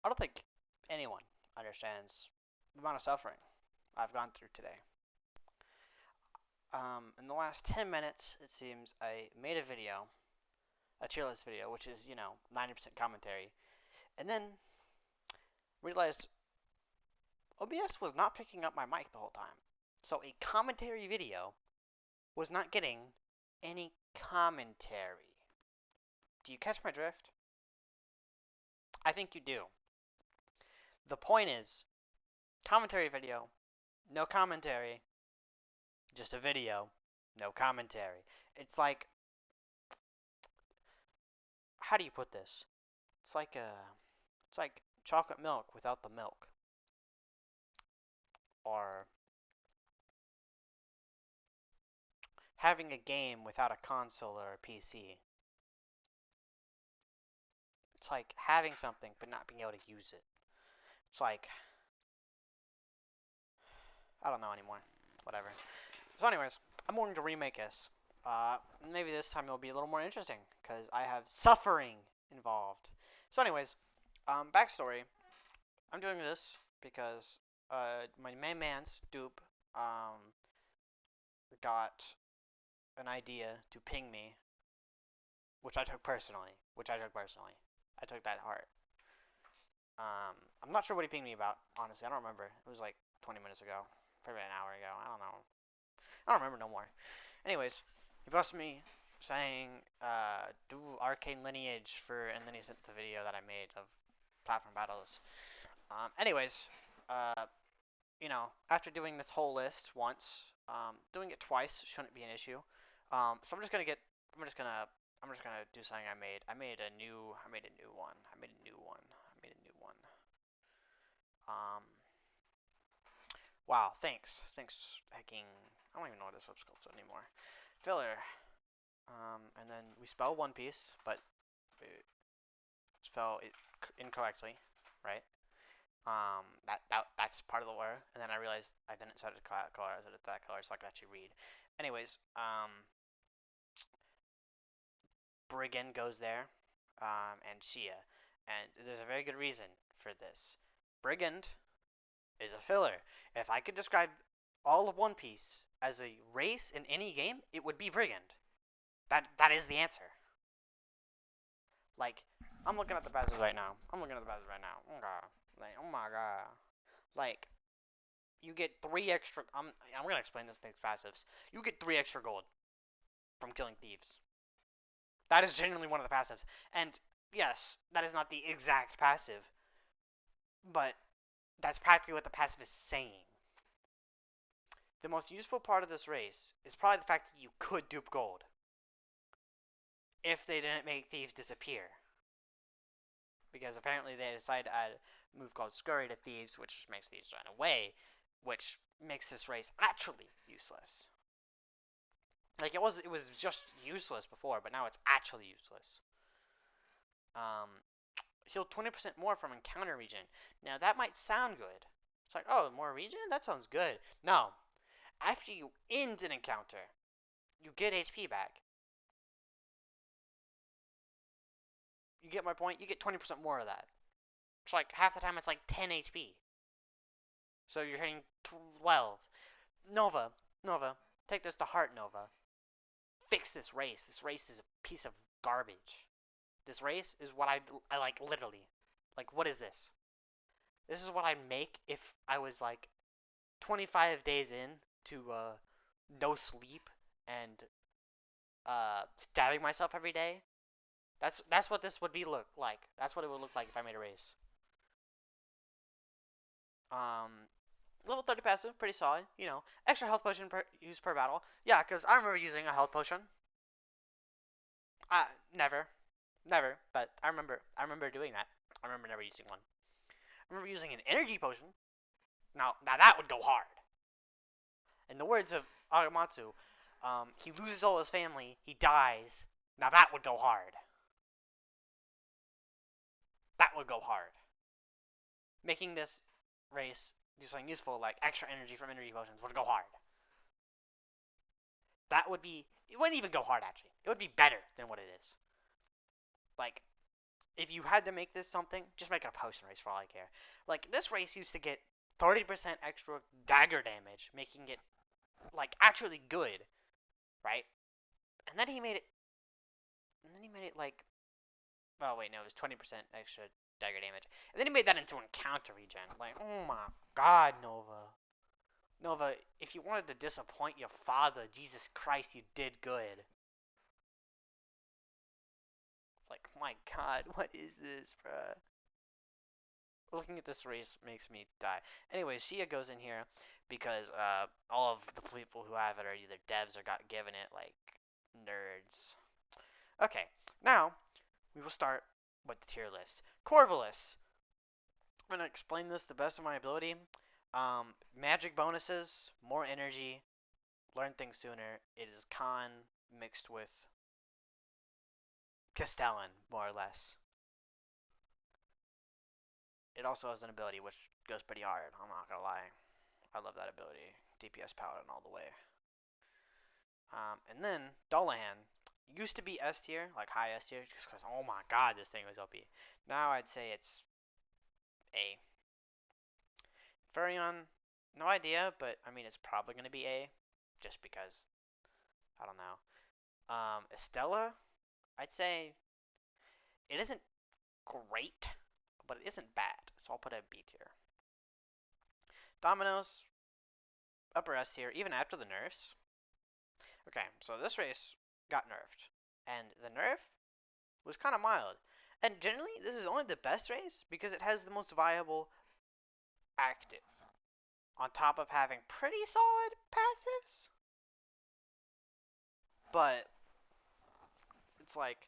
I don't think anyone understands the amount of suffering I've gone through today. In the last 10 minutes, it seems I made a video, a tier list video, which is, 90% commentary, and then realized OBS was not picking up my mic the whole time. So a commentary video was not getting any commentary. Do you catch my drift? I think you do. The point is, commentary video, no commentary, just a video, no commentary. It's like, how do you put this? It's like chocolate milk without the milk, or having a game without a console or a PC. It's like having something but not being able to use it. It's like, I don't know anymore. Whatever. So, anyways, I'm going to remake this. Maybe this time it'll be a little more interesting because I have suffering involved. So, anyways, backstory. I'm doing this because my main man's dupe got an idea to ping me, which I took personally. I took that heart. I'm not sure what he pinged me about. Honestly, I don't remember. It was like 20 minutes ago, probably an hour ago. I don't know. I don't remember no more. Anyways, he posted me saying, do Arcane lineage for, and then he sent the video that I made of platform battles. Anyways, uh, after doing this whole list once, doing it twice shouldn't be an issue. So I'm just gonna do something I made. I made a new one. I made a new one. Um, wow, thanks, hacking. I don't even know what this web's called anymore. Filler. And then we spell One Piece, but we spell it incorrectly, right? That's part of the lore. And then I realized I didn't set it to color. I set it to that color so I could actually read. Anyways, Brigand goes there, and Shia, and there's a very good reason for this. Brigand is a filler. If I could describe all of One Piece as a race in any game, it would be Brigand. That is the answer. Like, I'm looking at the passives right now. Oh god. Like, oh my god. Like, you get 3 extra. I'm gonna explain this thing's passives. You get 3 extra gold from killing thieves. That is genuinely one of the passives. And yes, that is not the exact passive, but that's practically what the passive is saying. The most useful part of this race is probably the fact that you could dupe gold if they didn't make thieves disappear. Because apparently they decided to add a move called Scurry to thieves, which just makes thieves run away, which makes this race actually useless. Like it was just useless before, but now it's actually useless. Heal 20% more from encounter regen. Now that might sound good. It's like, oh, more regen? That sounds good. No. After you end an encounter, you get HP back. You get my point? You get 20% more of that. It's like half the time it's like 10 HP. So you're hitting 12. Nova, take this to heart, Nova. Fix this race. This race is a piece of garbage. This race is what I like literally. Like, what is this? This is what I'd make if I was like 25 days in to no sleep and stabbing myself every day. That's what this would be look like. That's what it would look like if I made a race. Um, level 30 passive, pretty solid. Extra health potion used per battle. Yeah, because I remember using a health potion. Never, never. But I remember doing that. I remember never using one. I remember using an energy potion. Now that would go hard. In the words of Agamatsu, he loses all his family. He dies. Now that would go hard. That would go hard. Making this race do something useful like extra energy from energy potions would go hard. That would be. It wouldn't even go hard actually. It would be better than what it is. Like, if you had to make this something, just make it a potion race for all I care. Like this race used to get 30% extra dagger damage, making it like actually good, right? And then he made it. And then he made it like. Oh wait, no, it was 20% extra dagger damage. And then he made that into encounter regen. Like, oh my god, Nova. Nova, if you wanted to disappoint your father, Jesus Christ, you did good. Like, my god, what is this, bruh? Looking at this race makes me die. Anyway, Shia goes in here because all of the people who have it are either devs or got given it, like nerds. Okay, now we will start with the tier list. Corvus. I'm gonna explain this the best of my ability. Magic bonuses, more energy, learn things sooner. It is Khan mixed with Castellan, more or less. It also has an ability which goes pretty hard. I'm not gonna lie. I love that ability. DPS Paladin all the way. And then Dullahan used to be S tier, like high S tier, just because oh my god, this thing was OP. Now I'd say it's A. Furion, no idea, but I mean it's probably gonna be A, just because I don't know. Estella, I'd say it isn't great, but it isn't bad, so I'll put it at B tier. Domino's, upper S tier, even after the nerfs. Okay, so this race got nerfed, and the nerf was kind of mild. And generally, this is only the best race because it has the most viable active, on top of having pretty solid passives. But it's like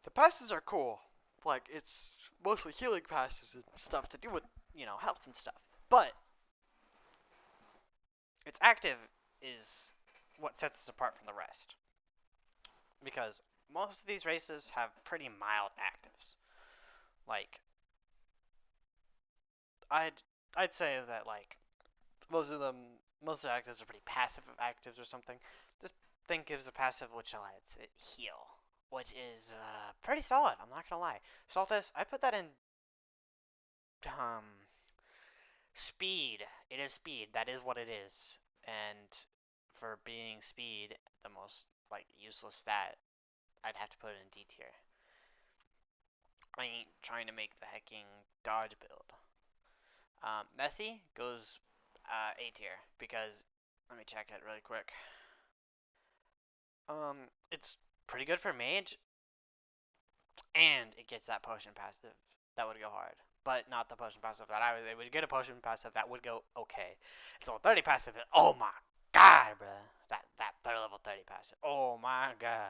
the passives are cool. Like it's mostly healing passives and stuff to do with health and stuff. But its active is what sets it apart from the rest because most of these races have pretty mild actives. Like I'd I'd say that like most of them, most of the actives are pretty passive actives or something. This thing gives a passive which lets it heal, which is pretty solid. I'm not gonna lie. Saltus, I put that in um speed. It is speed. That is what it is. And for being speed, the most like useless stat, I'd have to put it in D tier. I ain't trying to make the hecking dodge build. Messi goes A tier because let me check it really quick. It's pretty good for mage, and it gets that potion passive that would go hard, but not the potion passive that I was. It would get a potion passive that would go okay. So 30 passive. Oh my god, bro. That third level 30 passive. Oh my god.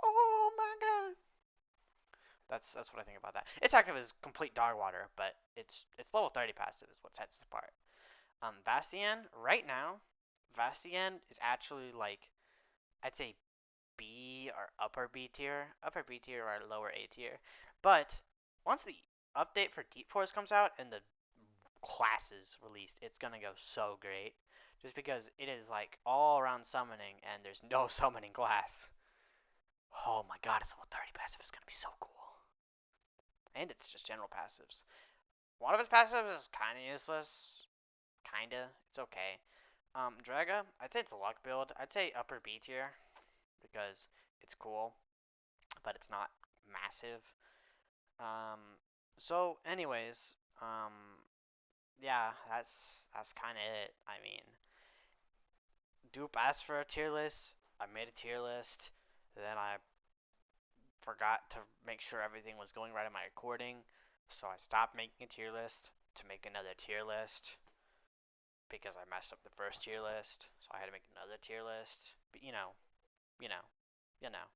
Oh my god. That's what I think about that. Its active is complete dog water, but it's level 30 passive is what sets it apart. Bastian right now, Bastian is actually like I'd say B or upper B tier, upper B tier or lower A tier. But once the update for Deep Force comes out and the classes released, it's gonna go so great. Just because it is like all around summoning and there's no summoning class. Oh my god, it's level 30 passive is gonna be so cool. And it's just general passives. One of its passives is kinda useless. Kinda. It's okay. Draga, I'd say it's a luck build. I'd say upper B tier because it's cool, but it's not massive. Um, so, anyways, yeah, that's kind of it. I mean, Dupe asked for a tier list. I made a tier list. Then I forgot to make sure everything was going right in my recording, so I stopped making a tier list to make another tier list because I messed up the first tier list. So I had to make another tier list. But you know, you know.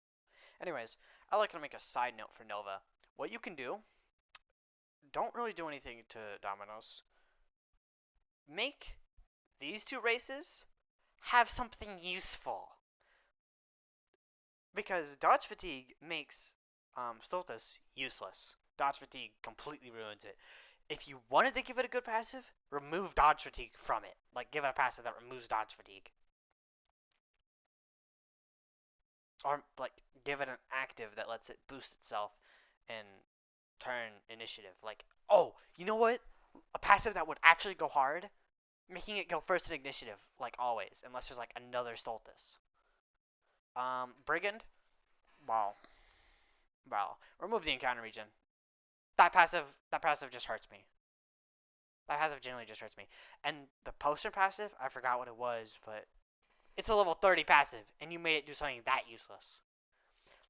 Anyways, I like to make a side note for Nova. What you can do, don't really do anything to Domino's. Make these two races have something useful. Because dodge fatigue makes Stultus useless. Dodge fatigue completely ruins it. If you wanted to give it a good passive, remove dodge fatigue from it. Like give it a passive that removes dodge fatigue. Or like give it an active that lets it boost itself and turn initiative. Like, oh, you know what? A passive that would actually go hard, making it go first in initiative, like always, unless there's like another Stultus. Brigand. Wow, wow. Remove the encounter region. That passive just hurts me. That passive generally just hurts me. And the potion passive, I forgot what it was, but it's a level 30 passive, and you made it do something that useless.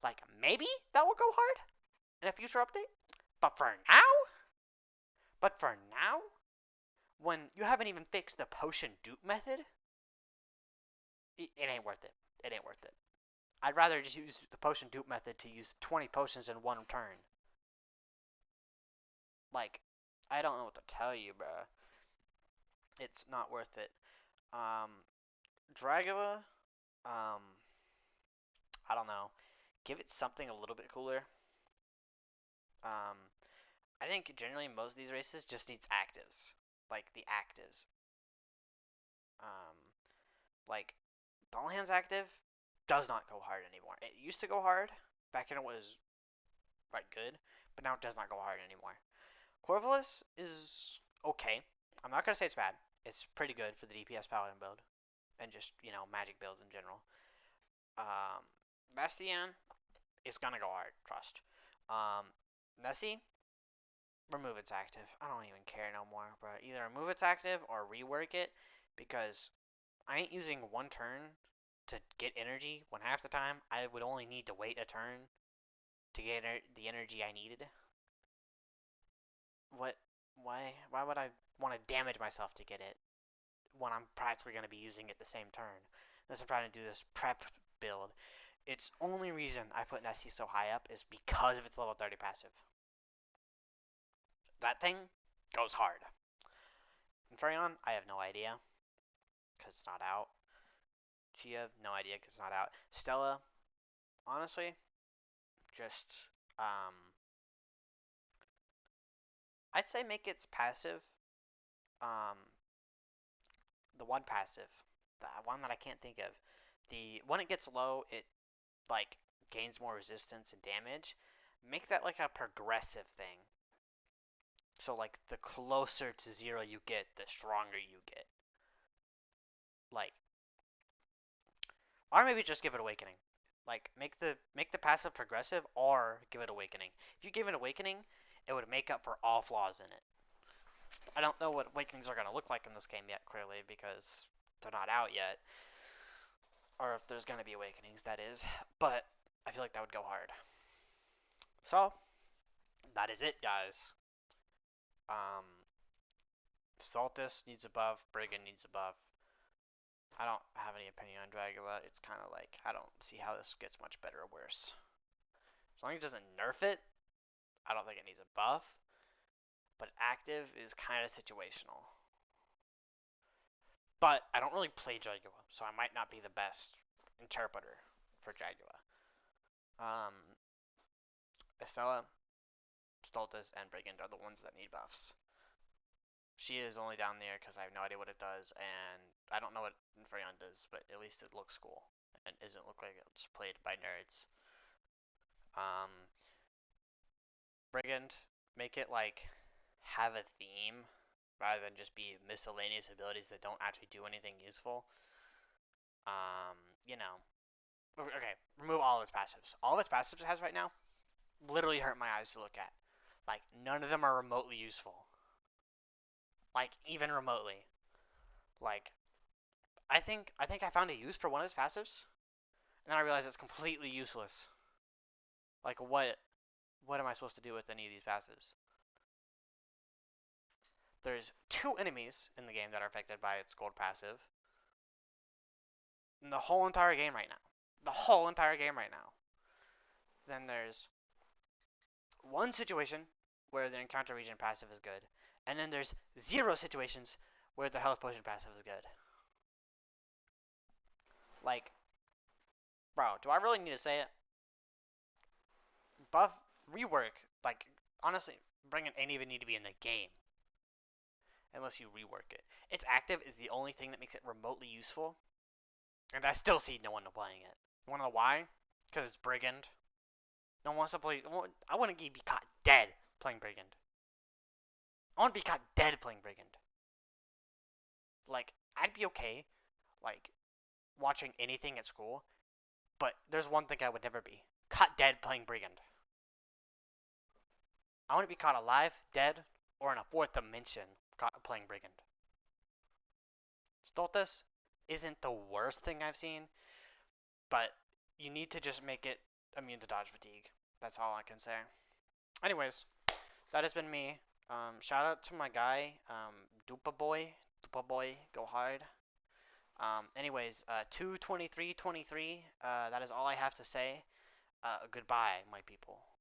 Like, maybe that will go hard in a future update, but for now, but for now, when you haven't even fixed the potion dupe method, it ain't worth it. It ain't worth it. I'd rather just use the potion dupe method to use 20 potions in one turn. Like, I don't know what to tell you, bruh. It's not worth it. Um, Dragula, um, I don't know. Give it something a little bit cooler. Um, I think generally most of these races just needs actives, like the actives. Um, like the all hands active does not go hard anymore. It used to go hard back when it was like good, but now it does not go hard anymore. Corvus is okay. I'm not gonna say it's bad. It's pretty good for the DPS paladin build and just magic builds in general. Um, Bastion is gonna go hard. Trust. Nessie, remove its active. I don't even care no more, but either remove its active or rework it because I ain't using one turn to get energy when half the time I would only need to wait a turn to get the energy I needed. What? Why? Why would I want to damage myself to get it when I'm practically going to be using it the same turn? Unless I'm trying to do this prep build. Its only reason I put Nessie so high up is because of its level 30 passive. That thing goes hard. Inferion, I have no idea because it's not out. Chia, no idea because it's not out. Stella, honestly, just I'd say make its passive um the one passive, the one that I can't think of. The when it gets low, it like gains more resistance and damage. Make that like a progressive thing. So like the closer to zero you get, the stronger you get. Like, or maybe just give it awakening. Like make the passive progressive or give it awakening. If you give it awakening, it would make up for all flaws in it. I don't know what awakenings are going to look like in this game yet, clearly, because they're not out yet. Or if there's going to be awakenings, that is. But I feel like that would go hard. So, that is it, guys. Um, Saltus needs a buff, Brigand needs a buff. I don't have any opinion on Dragula. It's kind of like, I don't see how this gets much better or worse. As long as it doesn't nerf it, I don't think it needs a buff. But active is kind of situational. But I don't really play Dragula, so I might not be the best interpreter for Dragula. Estella, Stultus, and Brigand are the ones that need buffs. She is only down there because I have no idea what it does, and I don't know what Inferion does, but at least it looks cool and doesn't look like it's played by nerds. Um, Brigand, make it like have a theme rather than just be miscellaneous abilities that don't actually do anything useful. Um, you know, okay, remove all of its passives. All of its passives it has right now literally hurt my eyes to look at. Like none of them are remotely useful. Like even remotely. Like I think I found a use for one of his passives, and then I realized it's completely useless. Like what am I supposed to do with any of these passives? There's 2 enemies in the game that are affected by its gold passive. In the whole entire game right now. The whole entire game right now. Then there's one situation where the encounter region passive is good, and then there's 0 situations where the health potion passive is good. Like, bro, do I really need to say it? Buff rework, like honestly, Bring It ain't even need to be in the game unless you rework it. Its active is the only thing that makes it remotely useful, and I still see no one playing it. You wanna know why? Because it's Brigand. No one wants to play. I wouldn't be caught dead playing Brigand. I want to be caught dead playing Brigand. Like, I'd be okay, like, watching anything at school, but there's one thing I would never be: caught dead playing Brigand. I want to be caught alive, dead, or in a fourth dimension caught playing Brigand. Stultus isn't the worst thing I've seen, but you need to just make it immune to dodge fatigue. That's all I can say. Anyways, that has been me. Shout out to my guy, Dupa Boy. Dupa Boy, go hard. Anyways, 2:23:23. That is all I have to say. Goodbye, my people.